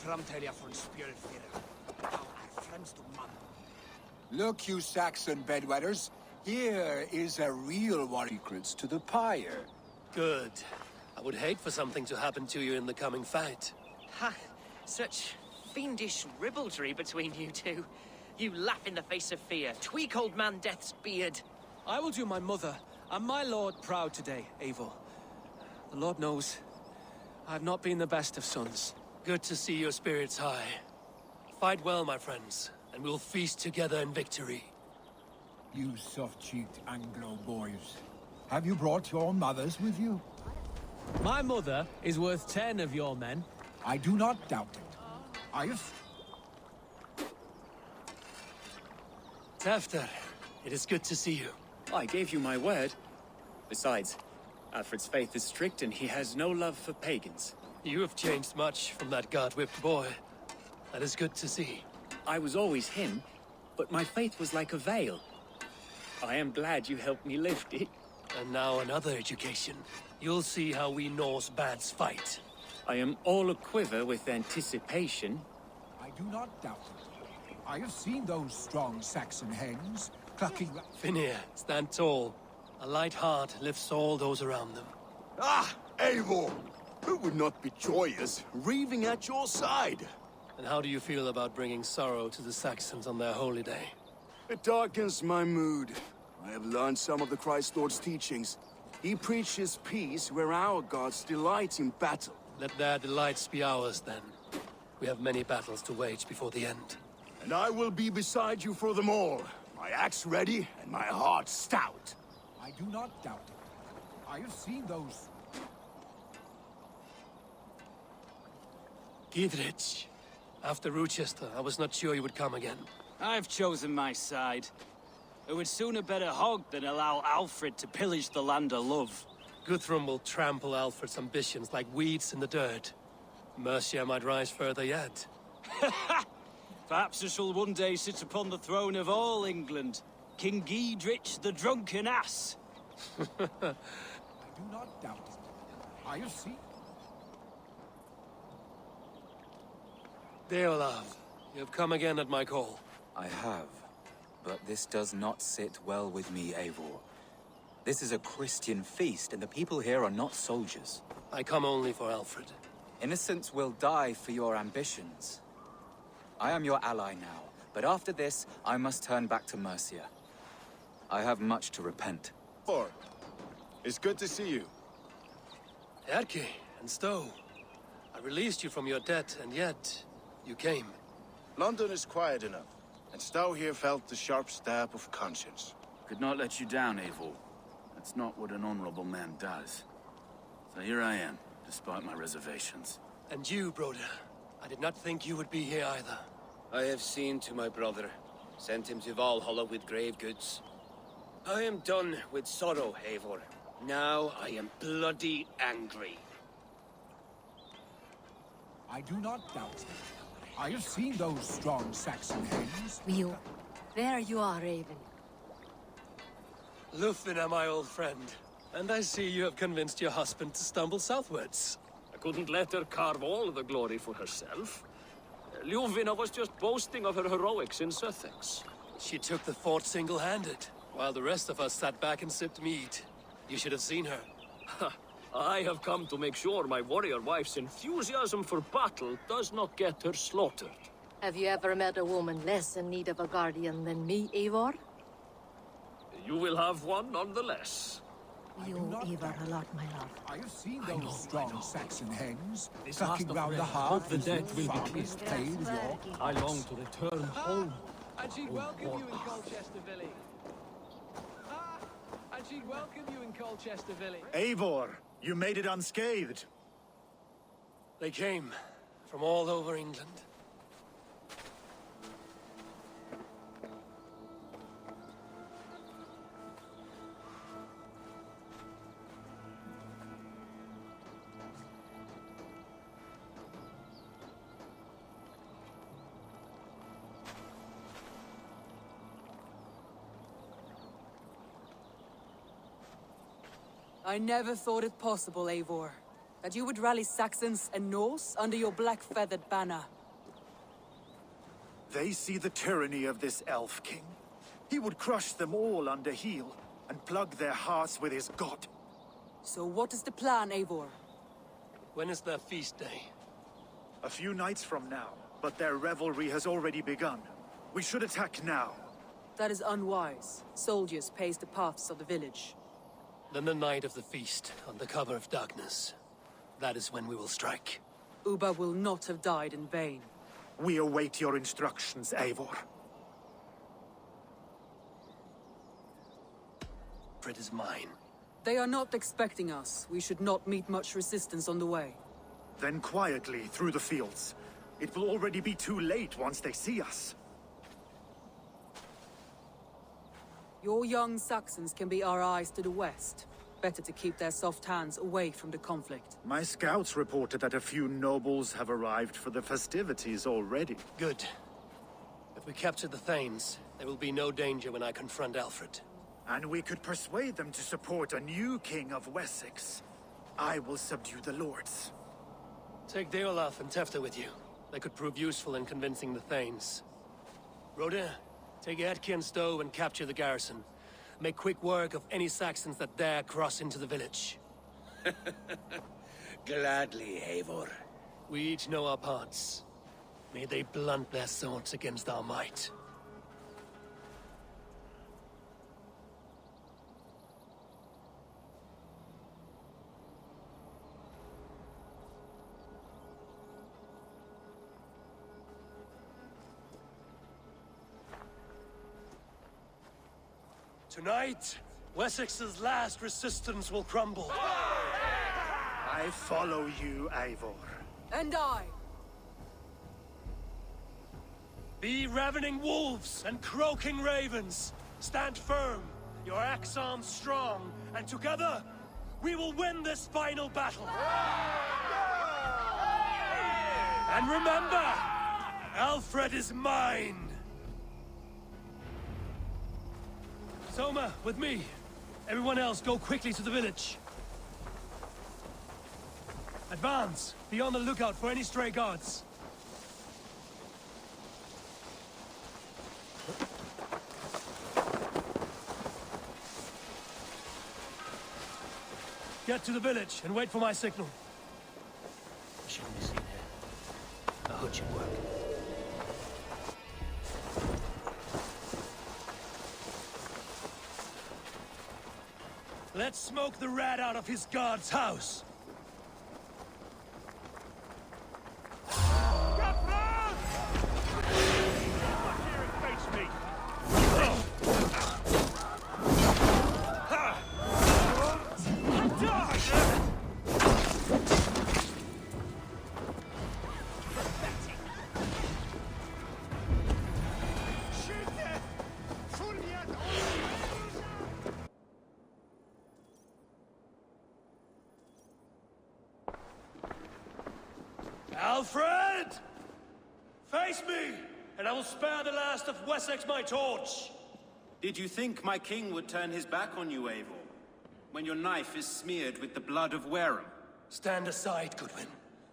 framtälja från spjölfira. Our friends to man. Look, you Saxon bedwetters. Here is a real secrets to the pyre. Good. I would hate for something to happen to you in the coming fight. Ha! Such fiendish ribaldry between you two. You laugh in the face of fear, tweak old man Death's beard. I will do my mother and my lord proud today, Eivor. The Lord knows, I have not been the best of sons. Good to see your spirits high. Fight well, my friends, and we'll feast together in victory. You soft-cheeked Anglo boys. Have you brought your mothers with you? My mother is worth 10 of your men. I do not doubt it. I have... Tafter, it is good to see you. I gave you my word. Besides, Alfred's faith is strict and he has no love for pagans. You have changed much from that god-whipped boy. That is good to see. I was always him, but my faith was like a veil. I am glad you helped me lift it. And now another education. You'll see how we Norse bads fight. I am all a-quiver with anticipation. I do not doubt it. I have seen those strong Saxon hens clucking... Finir, stand tall. A light heart lifts all those around them. Ah, Eivor! Who would not be joyous, raving at your side? And how do you feel about bringing sorrow to the Saxons on their holy day? It darkens my mood. I have learned some of the Christ Lord's teachings. He preaches peace where our gods delight in battle. Let their delights be ours, then. We have many battles to wage before the end. And I will be beside you for them all. My axe ready and my heart stout. I do not doubt it. I have seen those... Gidrich. After Rochester, I was not sure you would come again. I've chosen my side. I would sooner bet a hog than allow Alfred to pillage the land of love. Guthrum will trample Alfred's ambitions like weeds in the dirt. Mercia might rise further yet. Perhaps I shall one day sit upon the throne of all England. King Giedrich the drunken ass. I do not doubt it. I have seen... Deolav, you have come again at my call. I have, but this does not sit well with me, Eivor. This is a Christian feast, and the people here are not soldiers. I come only for Alfred. Innocents will die for your ambitions. I am your ally now, but after this, I must turn back to Mercia. I have much to repent. It's good to see you. Erke and Stowe. I released you from your debt, and yet... you came. London is quiet enough, and Stowe here felt the sharp stab of conscience. Could not let you down, Eivor. That's not what an honorable man does. So here I am, despite my reservations. And you, Broder. I did not think you would be here either. I have seen to my brother. Sent him to Valhalla with grave goods. I am done with sorrow, Eivor. Now I am bloody angry. I do not doubt it. I have seen those strong Saxon hens. Will, there you are, Raven. Lufina, my old friend. And I see you have convinced your husband to stumble southwards. I couldn't let her carve all the glory for herself. Ljuvina was just boasting of her heroics in Sussex. She took the fort single-handed, while the rest of us sat back and sipped mead. You should have seen her. I have come to make sure my warrior wife's enthusiasm for battle does not get her slaughtered. Have you ever met a woman less in need of a guardian than me, Eivor? You will have one nonetheless. You owe Eivor a lot, my love. I have seen those strong Saxon hens clucking round the hearth. The dead will be farmers played with your... I long to return home. And she'd welcome you in Colchester Village. And she'd welcome you in Colchester Village. Eivor, you made it unscathed. They came from all over England. I never thought it possible, Eivor. That you would rally Saxons and Norse under your black-feathered banner. They see the tyranny of this elf king. He would crush them all under heel and plug their hearts with his god. So what is the plan, Eivor? When is their feast day? A few nights from now, but their revelry has already begun. We should attack now. That is unwise. Soldiers pace the paths of the village. Then the night of the feast, under cover of darkness. That is when we will strike. Uba will not have died in vain. We await your instructions, Eivor. It is mine. They are not expecting us. We should not meet much resistance on the way. Then quietly through the fields. It will already be too late once they see us. Your young Saxons can be our eyes to the west. Better to keep their soft hands away from the conflict. My scouts reported that a few nobles have arrived for the festivities already. Good. If we capture the Thanes, there will be no danger when I confront Alfred. And we could persuade them to support a new king of Wessex. I will subdue the lords. Take Deolaf and Tefta with you. They could prove useful in convincing the Thanes. Rhoda, take Edki and Stowe and capture the garrison. Make quick work of any Saxons that dare cross into the village. Gladly, Eivor. We each know our parts. May they blunt their swords against our might. Tonight, Wessex's last resistance will crumble. I follow you, Eivor. And I! Be ravening wolves and croaking ravens. Stand firm, your axe arms strong, and together, we will win this final battle. And remember, Alfred is mine. Soma, with me. Everyone else, go quickly to the village. Advance. Be on the lookout for any stray guards. Get to the village and wait for my signal. I shouldn't be seen here. A hood should work. Let's smoke the rat out of his guard's house. Alfred! Face me, and I will spare the last of Wessex my torch! Did you think my king would turn his back on you, Eivor? When your knife is smeared with the blood of Wareham? Stand aside, Goodwin.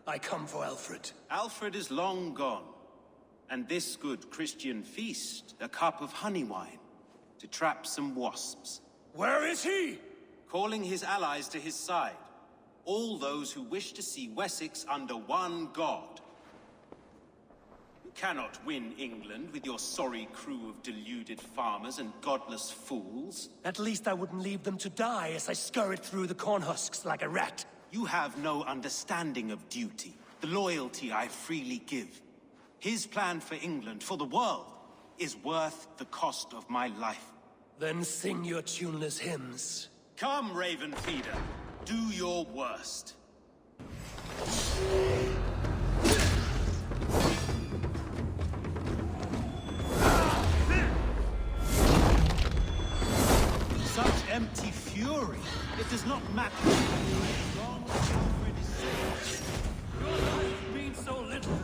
I come for Alfred. Alfred is long gone. And this good Christian feast, a cup of honey wine, to trap some wasps. Where is he? Calling his allies to his side. All those who wish to see Wessex under one god. You cannot win England with your sorry crew of deluded farmers and godless fools. At least I wouldn't leave them to die as I scurried through the corn husks like a rat. You have no understanding of duty, the loyalty I freely give. His plan for England, for the world, is worth the cost of my life. Then sing your tuneless hymns. Come, Raven Feeder. Do your worst. Such empty fury. It does not matter. Long Alfred is saved. Your life means so little.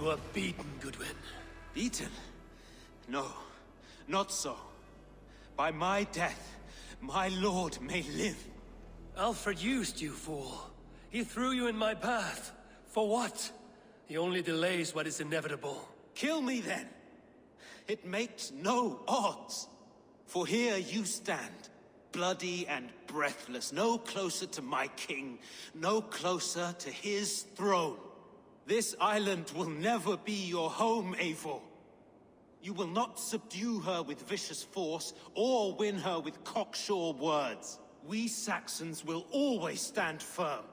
You are beaten, Goodwin. Beaten? No, not so. By my death, my lord may live. Alfred used you, fool. He threw you in my path. For what? He only delays what is inevitable. Kill me then. It makes no odds. For here you stand, bloody and breathless, no closer to my king, no closer to his throne. This island will never be your home, Eivor. You will not subdue her with vicious force, or win her with cocksure words. We Saxons will always stand firm,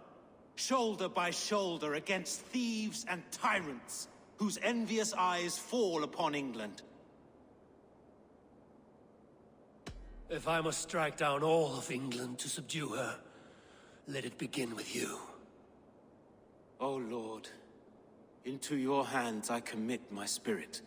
shoulder by shoulder against thieves and tyrants, whose envious eyes fall upon England. If I must strike down all of England to subdue her, let it begin with you. O Lord, into your hands I commit my spirit.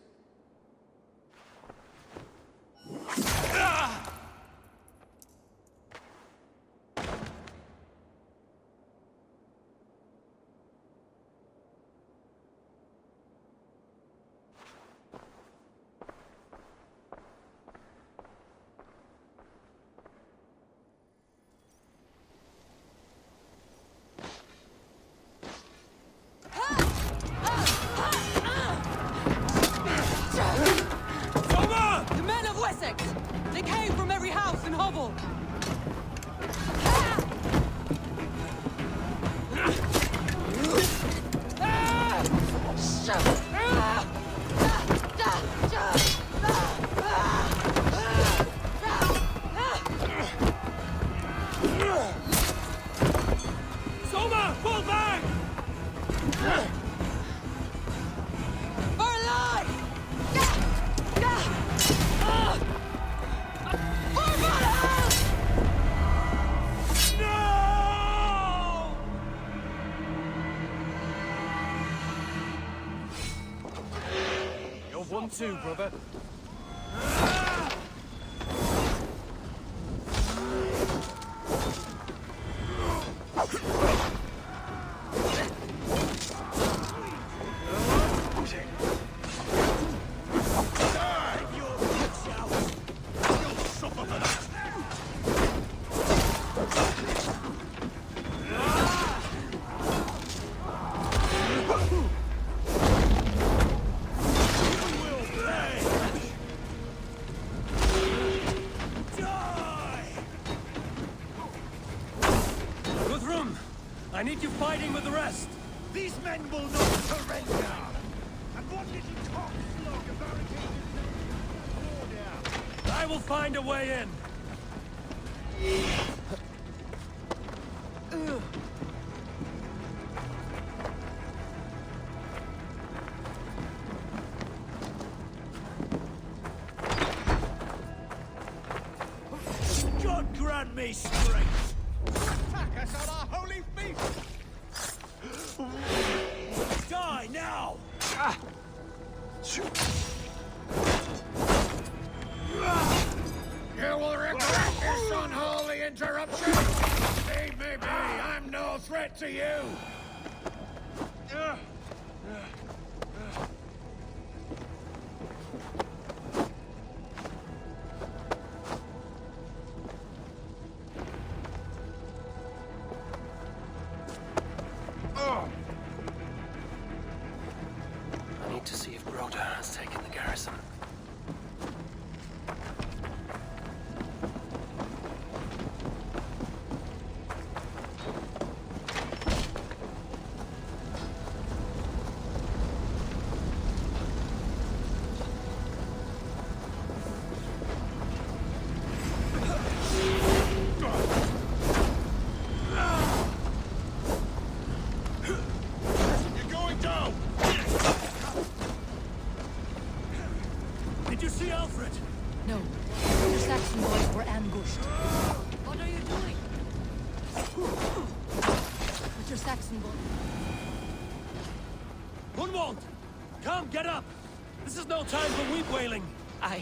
The men of Wessex! They came from every house and hovel! Soma, fall back! For life! For Valhalla! No! You're 1-2, brother. Guthrum, I need you fighting with the rest. These men will not surrender! And what did you talk slog barricaded down? I will find a way in. God grant me strength! Attack us on our holy feast! Die now! You will regret this unholy interruption! Leave me be! I'm no threat to you! I need to see if Broda has taken the garrison. You're going down! Did you see Alfred? No. The Saxon boys were ambushed. What are you doing? With your Saxon boys. Gunwald! Come, get up! This is no time for weep wailing. I...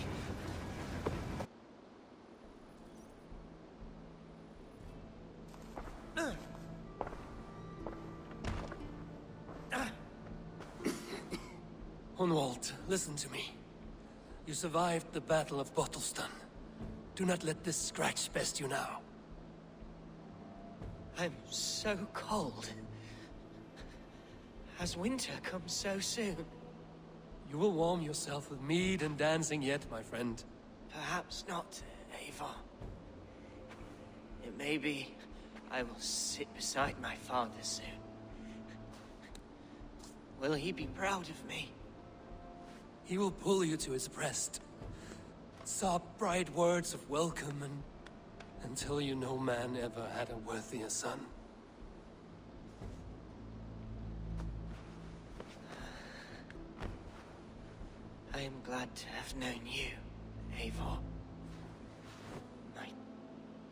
Hunwald, listen to me. You survived the Battle of Bottleston. Do not let this scratch best you now. I'm so cold. Has winter come so soon? You will warm yourself with mead and dancing yet, my friend. Perhaps not, Eivor. It may be I will sit beside my father soon. Will he be proud of me? He will pull you to his breast. Sob bright words of welcome and tell you no man ever had a worthier son. I am glad to have known you, Eivor. My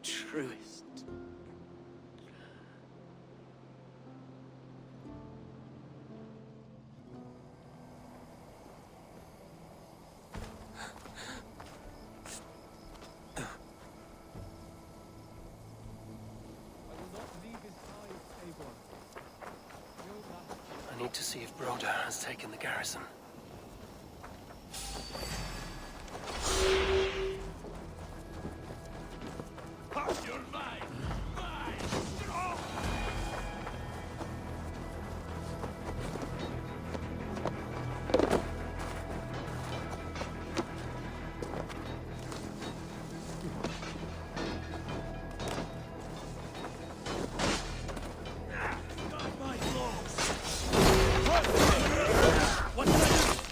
truest. I need to see if Broder has taken the garrison.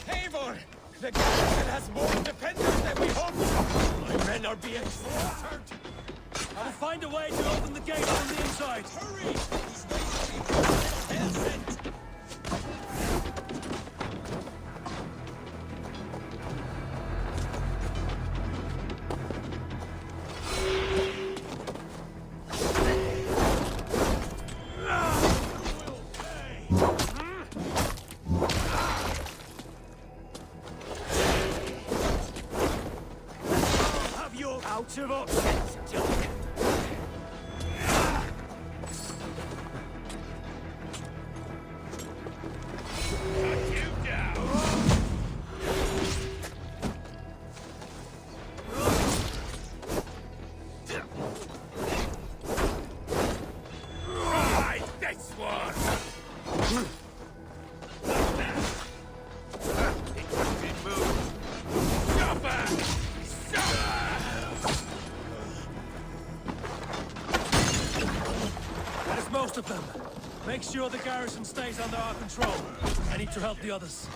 Eivor! The garrison has more defenders than we hoped! My men are being slaughtered! I will find a way to open the gate from the inside! Hurry! These ways hell sent! Out of options, Duke. Cut you down! Right, this one! Interesting move! Chopper! There's most of them. Make sure the garrison stays under our control. I need to help the others.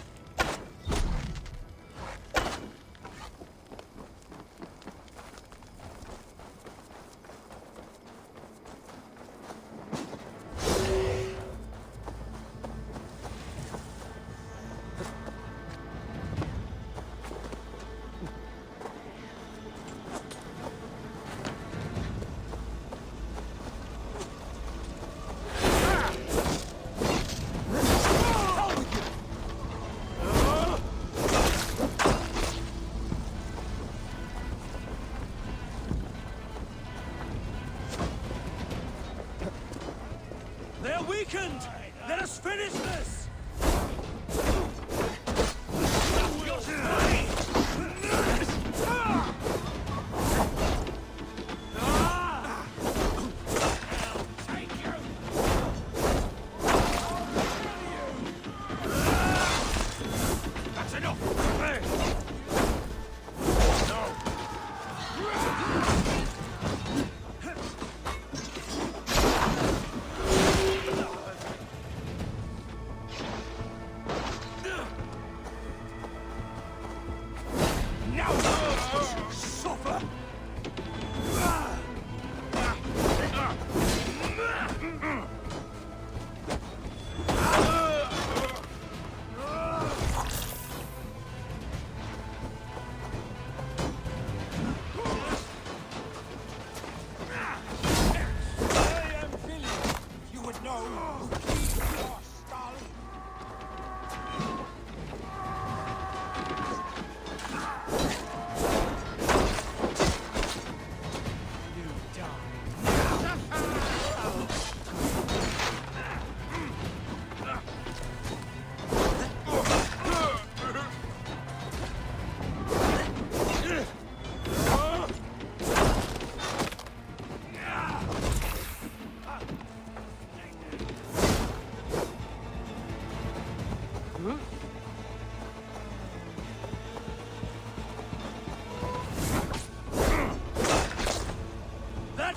They're weakened! Let us finish this! That's enough! No!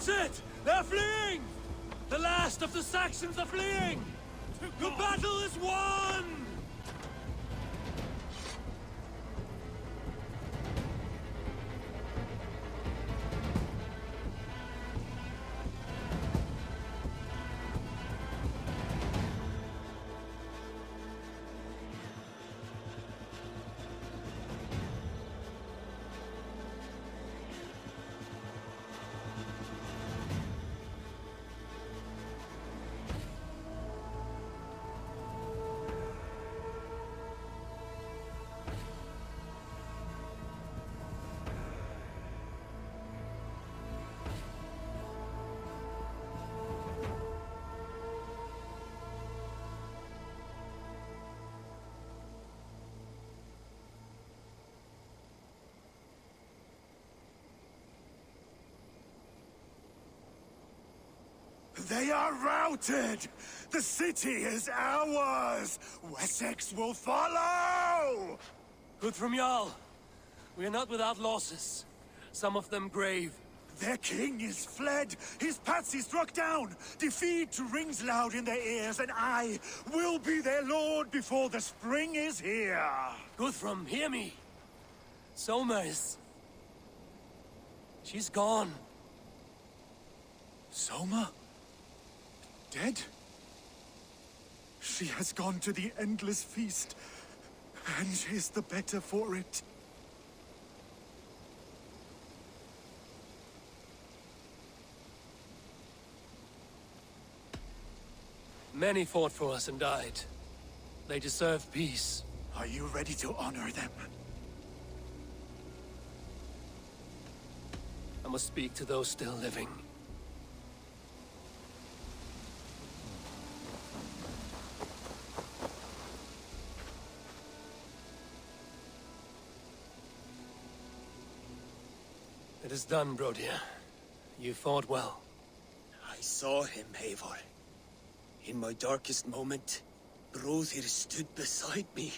That's it! They're fleeing! The last of the Saxons are fleeing! The battle is won! They are routed! The city is ours! Wessex will follow! Good from Jarl. We are not without losses. Some of them grave. Their king is fled! His patsy struck down! Defeat rings loud in their ears, and I will be their lord before the spring is here! Guthrum, hear me! Soma is... she's gone. Soma? Dead? She has gone to the endless feast, and is the better for it. Many fought for us and died. They deserve peace. Are you ready to honor them? I must speak to those still living. It is done, Brodir. You fought well. I saw him, Eivor. In my darkest moment, Brodir stood beside me.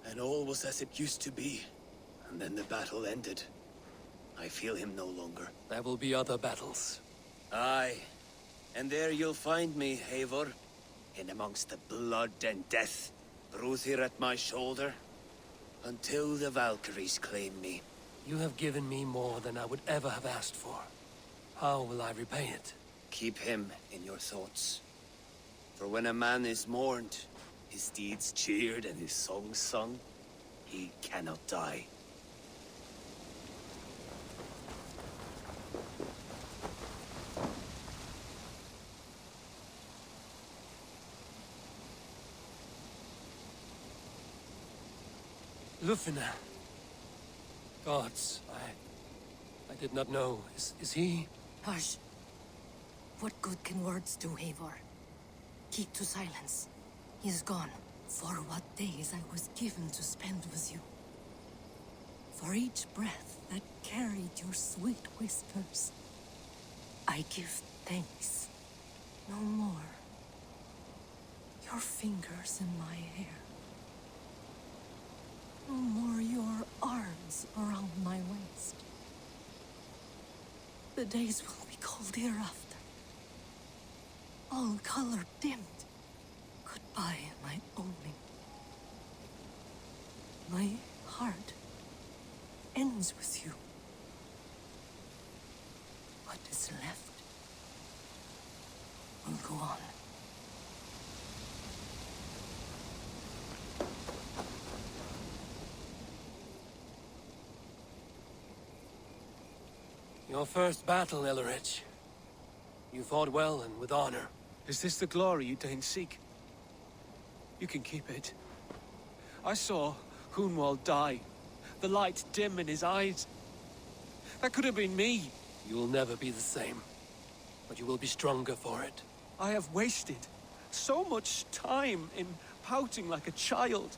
And all was as it used to be. And then the battle ended. I feel him no longer. There will be other battles. Aye. And there you'll find me, Eivor. In amongst the blood and death. Brodir at my shoulder. Until the Valkyries claim me. You have given me more than I would ever have asked for. How will I repay it? Keep him in your thoughts. For when a man is mourned, his deeds cheered and his songs sung, he cannot die. Lufina. Gods, I did not know. Is he? Hush. What good can words do, Eivor? Keep to silence. He is gone. For what days I was given to spend with you. For each breath that carried your sweet whispers. I give thanks. No more. Your fingers in my hair. No more your arms around my waist. The days will be cold hereafter. All color dimmed. Goodbye, my only. My heart ends with you. What is left will go on. Your first battle, Ellerich. You fought well and with honor. Is this the glory you deign seek? You can keep it. I saw Hunwald die. The light dim in his eyes. That could have been me. You will never be the same. But you will be stronger for it. I have wasted so much time in pouting like a child.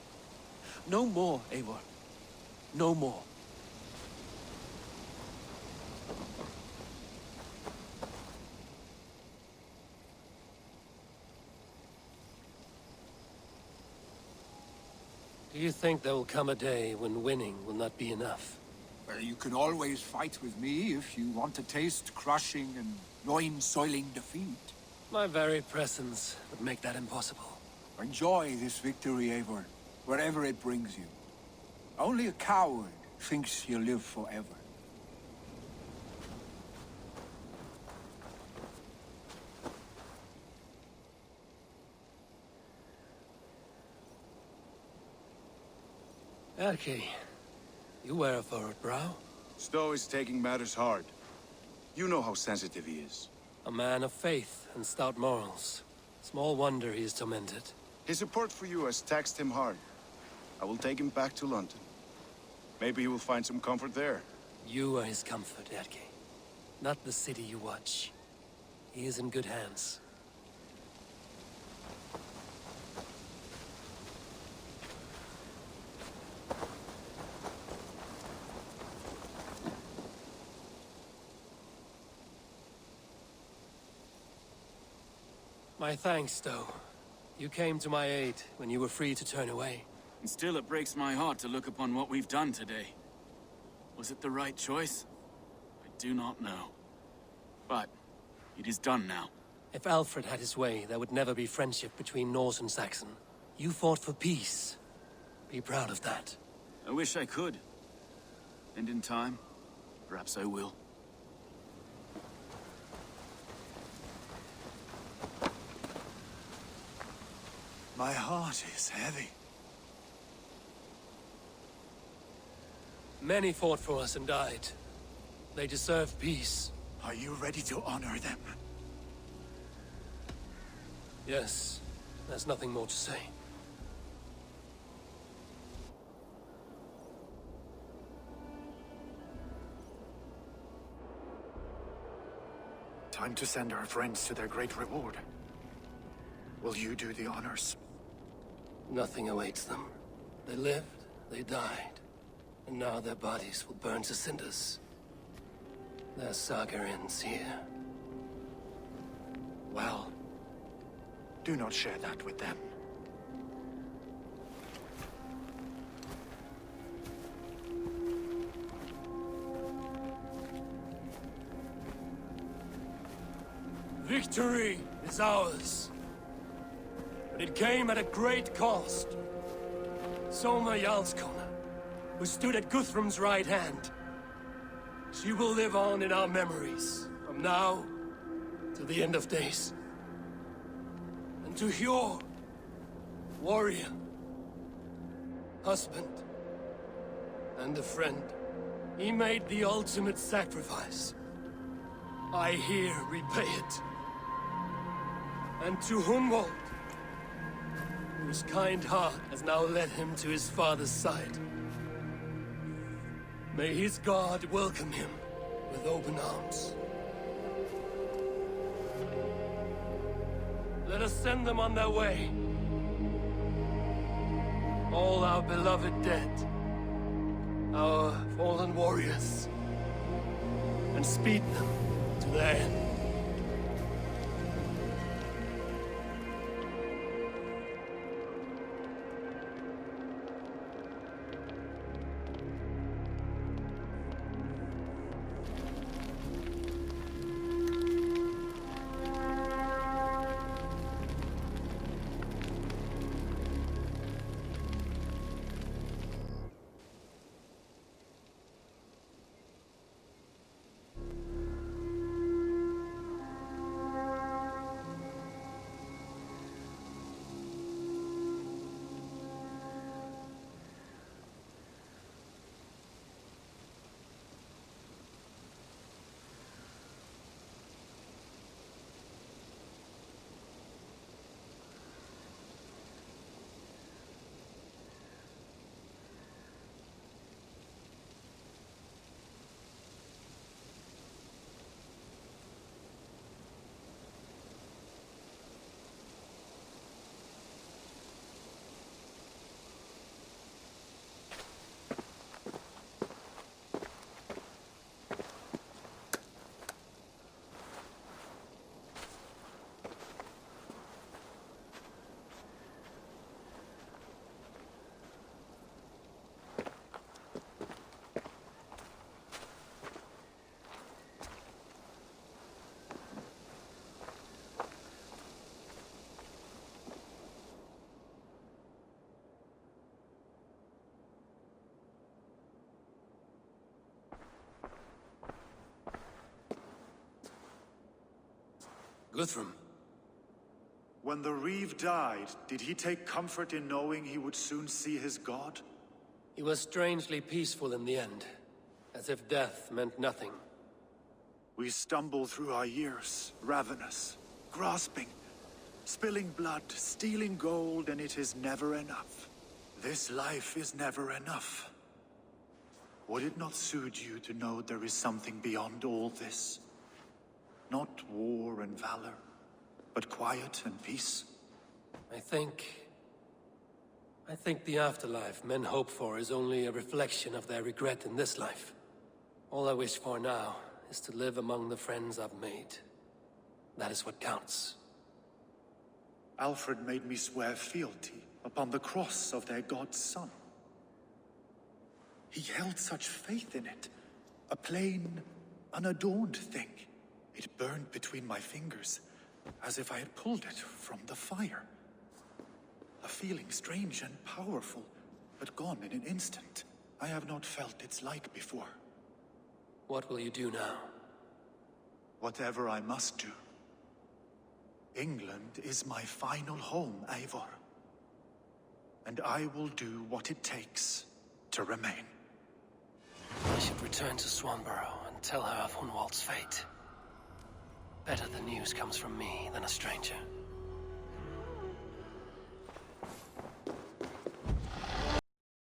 No more, Eivor. No more. Do you think there will come a day when winning will not be enough? Well, you can always fight with me if you want to taste crushing and loin-soiling defeat. My very presence would make that impossible. Enjoy this victory, Eivor, wherever it brings you. Only a coward thinks he'll live forever. Erki, you wear a furrowed brow. Stowe is taking matters hard. You know how sensitive he is. A man of faith and stout morals. Small wonder he is tormented. His support for you has taxed him hard. I will take him back to London. Maybe he will find some comfort there. You are his comfort, Erki. Not the city you watch. He is in good hands. My thanks, Stowe. You came to my aid when you were free to turn away. And still it breaks my heart to look upon what we've done today. Was it the right choice? I do not know. But it is done now. If Alfred had his way, there would never be friendship between Norse and Saxon. You fought for peace. Be proud of that. I wish I could. And in time, perhaps I will. My heart is heavy. Many fought for us and died. They deserve peace. Are you ready to honor them? Yes. There's nothing more to say. Time to send our friends to their great reward. Will you do the honors? Nothing awaits them. They lived, they died. And now their bodies will burn to cinders. Their saga ends here. Well, do not share that with them. Victory is ours. But it came at a great cost. Soma Jarlskona, who stood at Guthrum's right hand. She will live on in our memories, from now to the end of days. And to Hjor, warrior, husband, and a friend, he made the ultimate sacrifice. I here repay it. And to Hunwald, whose kind heart has now led him to his father's side. May his God welcome him with open arms. Let us send them on their way. All our beloved dead, our fallen warriors, and speed them to their end. Guthrum. When the Reeve died, did he take comfort in knowing he would soon see his god? He was strangely peaceful in the end, as if death meant nothing. We stumble through our years, ravenous, grasping, spilling blood, stealing gold, and it is never enough. This life is never enough. Would it not suit you to know there is something beyond all this? Not war and valor, but quiet and peace? I think the afterlife men hope for is only a reflection of their regret in this life. All I wish for now is to live among the friends I've made. That is what counts. Alfred made me swear fealty upon the cross of their god's son. He held such faith in it, a plain, unadorned thing. It burned between my fingers, as if I had pulled it from the fire. A feeling strange and powerful, but gone in an instant. I have not felt its like before. What will you do now? Whatever I must do. England is my final home, Eivor. And I will do what it takes to remain. I should return to Swanborough and tell her of Hunwald's fate. Better the news comes from me than a stranger.